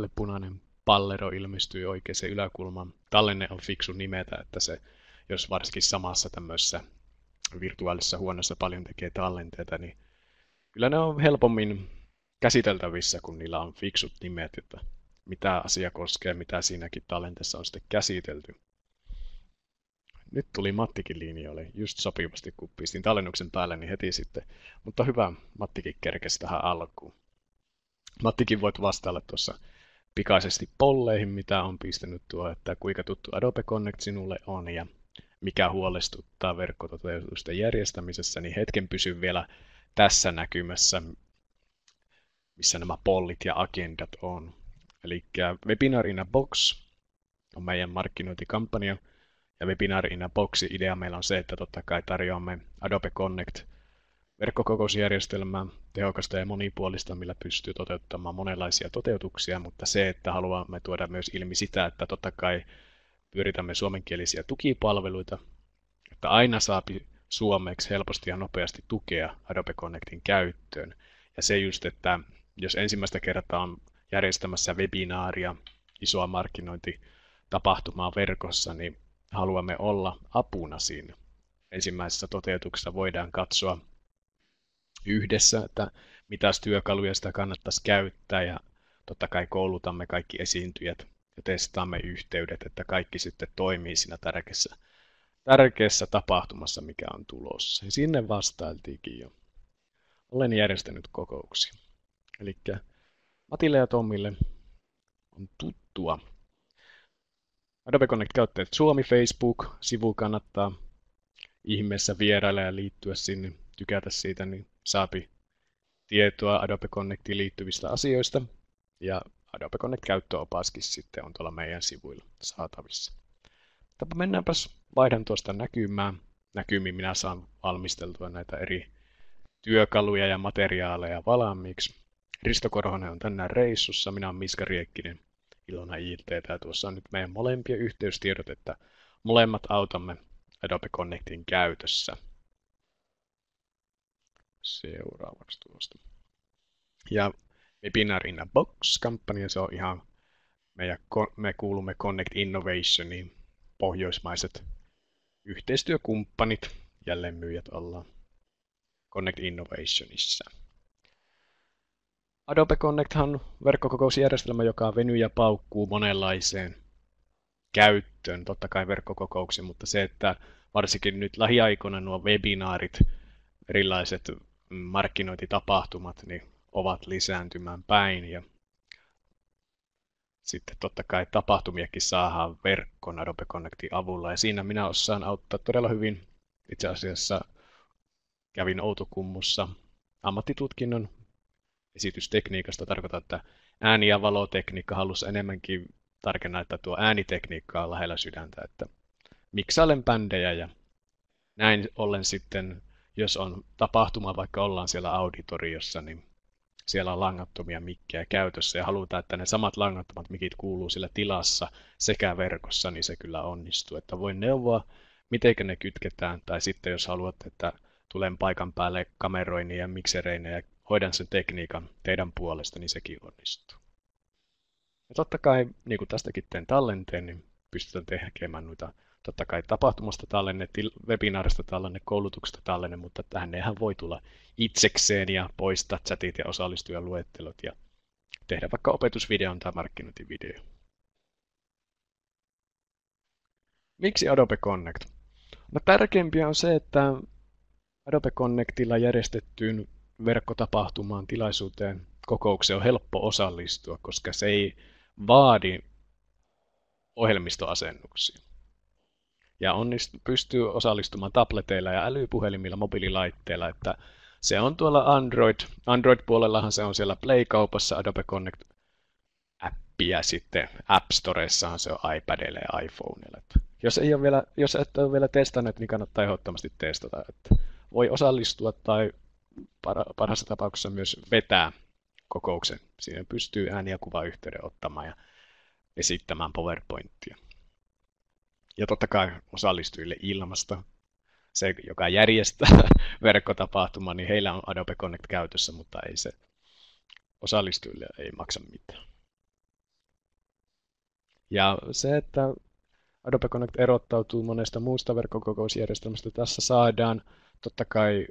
punainen pallero ilmestyy oikeaan yläkulmaan. Tallenne on fiksu nimetä, että se, jos varsinkin samassa tämmöisessä virtuaalisessa huoneessa paljon tekee tallenteita, niin kyllä ne on helpommin käsiteltävissä, kun niillä on fiksut nimet, että mitä asia koskee, mitä siinäkin tallenteessa on sitten käsitelty. Nyt tuli Mattikin linjoille just sopivasti, kun pistin tallennuksen päälle, niin heti sitten. Mutta hyvä, Mattikin kerkesi tähän alkuun. Mattikin voit vastailla tuossa pikaisesti polleihin, mitä on pistänyt tuo, että kuinka tuttu Adobe Connect sinulle on ja mikä huolestuttaa verkkototeutusten järjestämisessä, niin hetken pysy vielä tässä näkymässä, missä nämä pollit ja agendat on. Eli Webinar in a Box on meidän markkinointikampanja, ja Webinar in a Boxin idea meillä on se, että totta kai tarjoamme Adobe Connect verkkokokousjärjestelmää, tehokasta ja monipuolista, millä pystyy toteuttamaan monenlaisia toteutuksia, mutta se, että haluamme tuoda myös ilmi sitä, että totta kai pyöritämme suomenkielisiä tukipalveluita, että aina saa suomeksi helposti ja nopeasti tukea Adobe Connectin käyttöön. Ja se just, että jos ensimmäistä kertaa on järjestämässä webinaaria, isoa markkinointitapahtumaa verkossa, niin haluamme olla apuna siinä. Ensimmäisessä toteutuksessa voidaan katsoa yhdessä, että mitä työkaluja sitä kannattaisi käyttää ja totta kai koulutamme kaikki esiintyjät ja testaamme yhteydet, että kaikki sitten toimii siinä tärkeässä tapahtumassa, mikä on tulossa. Ja sinne vastailtiinkin jo. Olen järjestänyt kokouksia. Eli Matille ja Tommille on tuttua. Adobe Connect-käyttäjät Suomi Facebook-sivu kannattaa ihmeessä vierailla ja liittyä sinne, tykätä siitä, niin saapi tietoa Adobe Connectiin liittyvistä asioista. Ja Adobe Connect-käyttöopaskin sitten on tuolla meidän sivuilla saatavissa. Mutta mennäänpäs, vaihdan tuosta näkymiin minä saan valmisteltua näitä eri työkaluja ja materiaaleja valmiiksi. Risto Korhonen on tänään reissussa, minä olen Miska Riekkinen, Ilona IT. Ja tuossa on nyt meidän molempien yhteystiedot, että molemmat autamme Adobe Connectin käytössä. Seuraavaksi tuosta. Ja Webinar in a Box-kampanja, se on ihan, me kuulumme Connect Innovationiin, pohjoismaiset yhteistyökumppanit, jälleenmyyjät ollaan Connect Innovationissa. Adobe Connect on verkkokokousjärjestelmä, joka venyy ja paukkuu monenlaiseen käyttöön, totta kai verkkokokouksiin, mutta se, että varsinkin nyt lähiaikoina nuo webinaarit, erilaiset markkinointitapahtumat, niin ovat lisääntymään päin ja sitten totta kai tapahtumiakin saadaan verkkoon Adobe Connectin avulla ja siinä minä osaan auttaa todella hyvin. Itse asiassa kävin Outokummussa ammattitutkinnon esitystekniikasta, tarkoittaa, että ääni- ja valotekniikka halusi enemmänkin tarkentaa, että tuo äänitekniikka on lähellä sydäntä, että miksailen bändejä ja näin ollen sitten, jos on tapahtuma, vaikka ollaan siellä auditoriossa, niin siellä on langattomia mikkejä käytössä ja halutaan, että ne samat langattomat mikit kuuluu sillä tilassa sekä verkossa, niin se kyllä onnistuu. Että voin neuvoa, miten ne kytketään, tai sitten jos haluat, että tulen paikan päälle kameroini ja miksereine ja hoidan sen tekniikan teidän puolesta, niin sekin onnistuu. Ja totta kai, niin kuin tästäkin teen tallenteen, niin pystytään tekemään noita totta kai tapahtumasta tallenne, webinaarista tallenne, koulutuksesta tallenne, mutta tähän eihän voi tulla itsekseen ja poistaa chatit ja osallistujan luettelot ja tehdä vaikka opetusvideon tai markkinointivideo. Miksi Adobe Connect? No, tärkeimpiä on se, että Adobe Connectilla järjestettyyn verkkotapahtumaan, tilaisuuteen, kokoukseen on helppo osallistua, koska se ei vaadi ohjelmistoasennuksia. Ja pystyy osallistumaan tableteilla ja älypuhelimilla, mobiililaitteilla, että se on tuolla Android-puolellahan se on siellä Play-kaupassa Adobe Connect-appia, sitten App Storessahan se on iPadilla ja iPhoneilla. Jos et ole vielä testannut, niin kannattaa ehdottomasti testata, että voi osallistua tai parhaassa tapauksessa myös vetää kokouksen. Siinä pystyy ääni- ja kuvayhteyden ottamaan ja esittämään PowerPointia. Ja totta kai osallistujille ilmasta. Se, joka järjestää verkkotapahtuman, niin heillä on Adobe Connect käytössä, mutta ei se osallistujille ei maksa mitään. Ja se, että Adobe Connect erottautuu monesta muusta verkkokokousjärjestelmästä, tässä saadaan totta kai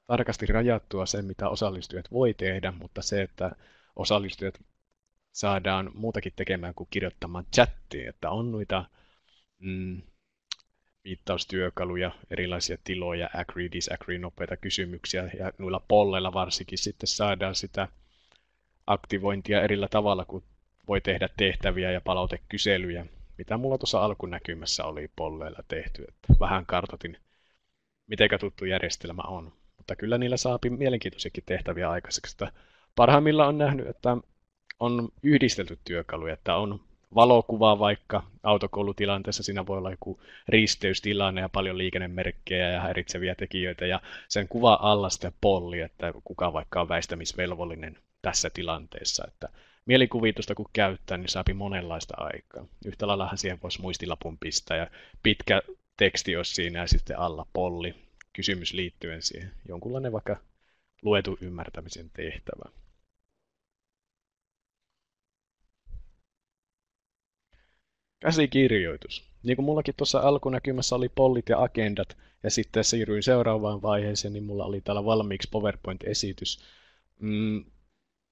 tarkasti rajattua se, mitä osallistujat voi tehdä, mutta se, että osallistujat saadaan muutakin tekemään kuin kirjoittamaan chattiin, että on noita mm, viittaustyökaluja, erilaisia tiloja, agree, disagree, nopeita kysymyksiä, ja noilla polleilla varsinkin sitten saadaan sitä aktivointia erillä tavalla, kun voi tehdä tehtäviä ja palautekyselyjä, mitä mulla tuossa alkunäkymässä oli polleilla tehty, että vähän kartoitin, mitenkä tuttu järjestelmä on. Mutta kyllä niillä saapi mielenkiintoisiakin tehtäviä aikaiseksi, että parhaimmillaan on nähnyt, että on yhdistelty työkaluja, että on valokuva vaikka autokoulutilanteessa, siinä voi olla joku risteystilanne ja paljon liikennemerkkejä ja häiritseviä tekijöitä ja sen kuva alla sitten polli, että kuka vaikka on väistämisvelvollinen tässä tilanteessa, että mielikuvitusta kun käyttää, niin saapi monenlaista aikaa. Yhtä laillahan siihen voisi muistilapun pistää ja pitkä teksti olisi siinä ja sitten alla polli, kysymys liittyen siihen, jonkunlainen vaikka luetun ymmärtämisen tehtävä. Käsikirjoitus. Niin kuin mullakin tuossa alkunäkymässä oli pollit ja agendat, ja sitten siirryin seuraavaan vaiheeseen, niin mulla oli täällä valmiiksi PowerPoint-esitys.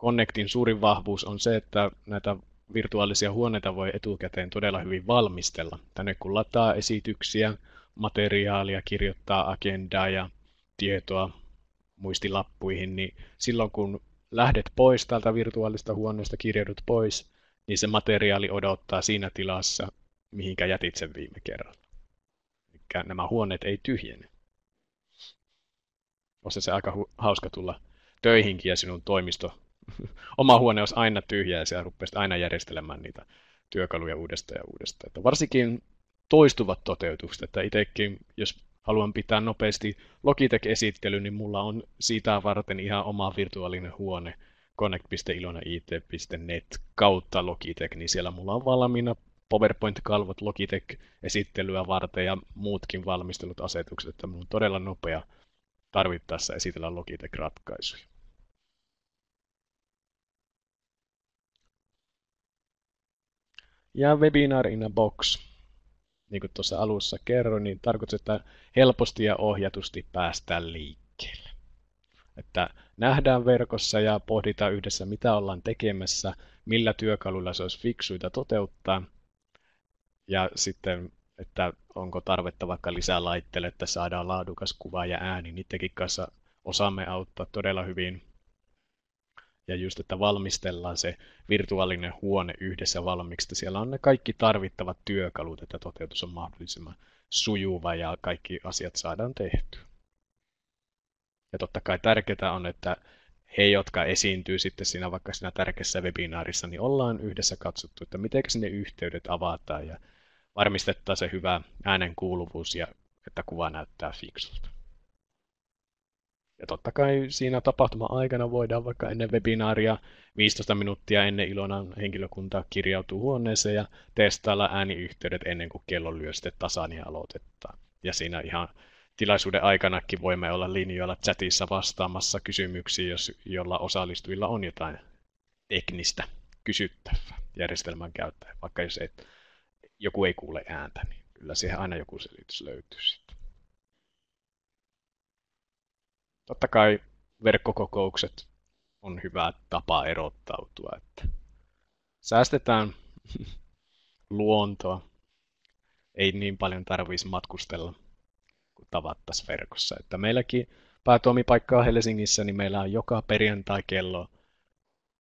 Connectin suurin vahvuus on se, että näitä virtuaalisia huoneita voi etukäteen todella hyvin valmistella. Tänne kun lataa esityksiä, materiaalia, kirjoittaa agendaa ja tietoa muistilappuihin, niin silloin kun lähdet pois täältä virtuaalista huoneesta, kirjoudut pois, niin se materiaali odottaa siinä tilassa, mihinkä jätit sen viime kerralla. Eli nämä huoneet ei tyhjene. Olisi se aika hauska tulla töihinkin ja sinun toimisto. Oma huone olisi aina tyhjä ja siellä rupeaisit aina järjestelemään niitä työkaluja uudestaan ja uudestaan. Että varsinkin toistuvat toteutukset, että itsekin, jos haluan pitää nopeasti Logitech-esittely, niin mulla on siitä varten ihan oma virtuaalinen huone, connect.ilonait.net kautta Logitech, niin siellä mulla on valmiina PowerPoint-kalvot Logitech-esittelyä varten ja muutkin valmistelut asetukset, että mulla on todella nopea tarvittaessa esitellä Logitech-ratkaisuja. Ja Webinar in a Box, niin kuin tuossa alussa kerroin, niin tarkoittaa helposti ja ohjatusti päästään liikkeelle. Että nähdään verkossa ja pohditaan yhdessä, mitä ollaan tekemässä, millä työkaluilla se olisi fiksuita toteuttaa. Ja sitten, että onko tarvetta vaikka lisää laitteelle, että saadaan laadukas kuva ja ääni. Niidenkin kanssa osaamme auttaa todella hyvin. Ja just, että valmistellaan se virtuaalinen huone yhdessä valmiiksi. Että siellä on ne kaikki tarvittavat työkalut, että toteutus on mahdollisimman sujuva ja kaikki asiat saadaan tehtyä. Ja totta kai tärkeää on, että he, jotka esiintyy sitten siinä vaikka siinä tärkeässä webinaarissa, niin ollaan yhdessä katsottu, että miten sinne yhteydet avataan ja varmistetaan se hyvä äänen kuuluvuus ja että kuva näyttää fiksulta. Ja totta kai siinä tapahtuma-aikana voidaan vaikka ennen webinaaria 15 minuuttia ennen Ilonan henkilökuntaa kirjautuu huoneeseen ja testailla ääniyhteydet ennen kuin kello lyö sitten tasan ja aloitetaan. Ja siinä ihan tilaisuuden aikanakin voimme olla linjoilla chatissa vastaamassa kysymyksiin, jos jolla osallistujilla on jotain teknistä kysyttävää järjestelmän käyttäjä. Vaikka jos joku ei kuule ääntä, niin kyllä siihen aina joku selitys löytyy sitten. Totta kai verkkokokoukset on hyvä tapa erottautua, että säästetään luontoa. Ei niin paljon tarvitsisi matkustella kuin tavattaisiin verkossa. Että meilläkin päätoimipaikka on Helsingissä, niin meillä on joka perjantai kello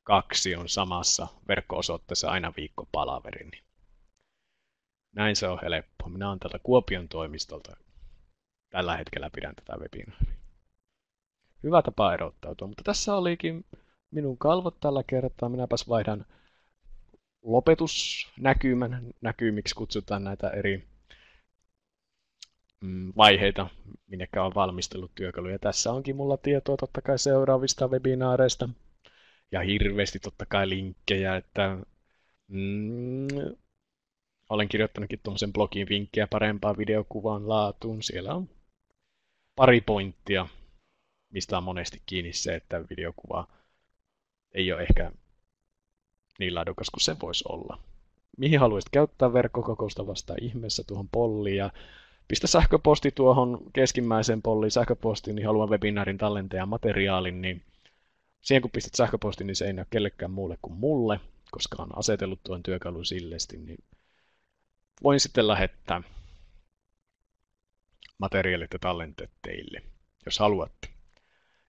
2 on samassa verkko-osoitteessa aina viikkopalaveri. Niin näin se on helppo. Minä olen täältä Kuopion toimistolta. Tällä hetkellä pidän tätä webinaaria. Hyvä tapa erottautua, mutta tässä olikin minun kalvot tällä kertaa. Minäpäs vaihdan lopetusnäkymän näkymiksi, kutsutaan näitä eri vaiheita, minnekä on valmistellut työkaluja. Tässä onkin mulla tietoa totta kai seuraavista webinaareista ja hirveästi totta kai linkkejä, että olen kirjoittanutkin tuommoisen blogin vinkkejä parempaan videokuvan laatuun. Siellä on pari pointtia, mistä on monesti kiinni se, että videokuva ei ole ehkä niin laadukas kuin se voisi olla. mihin haluaisit käyttää verkkokokousta vastaan ihmeessä tuohon polliin ja pistä sähköposti tuohon keskimmäiseen polliin sähköpostiin, niin haluan webinaarin tallentajan materiaalin, niin siihen kun pistät sähköpostin, niin se ei näy kellekään muulle kuin mulle, koska on asetellut tuon työkalun sillesti, niin voin sitten lähettää materiaalit ja tallenteet teille, jos haluatte.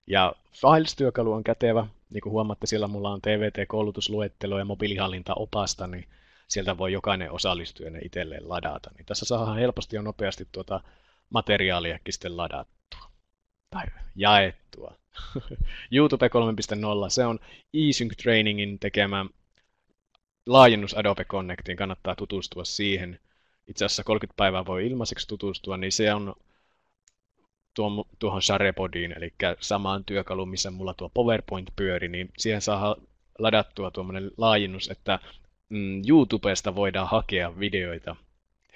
Ja Files-työkalu on kätevä. Niin kuin huomaatte, siellä mulla on TVT-koulutusluettelo ja mobiilihallintaopasta, niin sieltä voi jokainen osallistuja ne itselleen ladata. Niin tässä saadaan helposti ja nopeasti tuota materiaaliakin sitten ladattua tai jaettua. YouTube 3.0, se on eSync Trainingin tekemä laajennus Adobe Connectiin, kannattaa tutustua siihen. Itse asiassa 30 päivää voi ilmaiseksi tutustua, niin se on tuohon Sharepodiin, eli samaan työkaluun, missä mulla tuo PowerPoint pyöri, niin siihen saa ladattua tuommoinen laajennus, että YouTubesta voidaan hakea videoita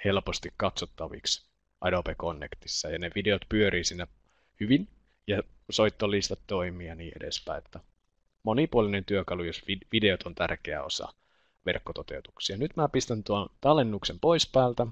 helposti katsottaviksi Adobe Connectissa, ja ne videot pyörii siinä hyvin, ja soittolistat toimii ja niin edespäin. Että monipuolinen työkalu, jos videot on tärkeä osa verkkototeutuksia. Nyt mä pistän tuon tallennuksen pois päältä.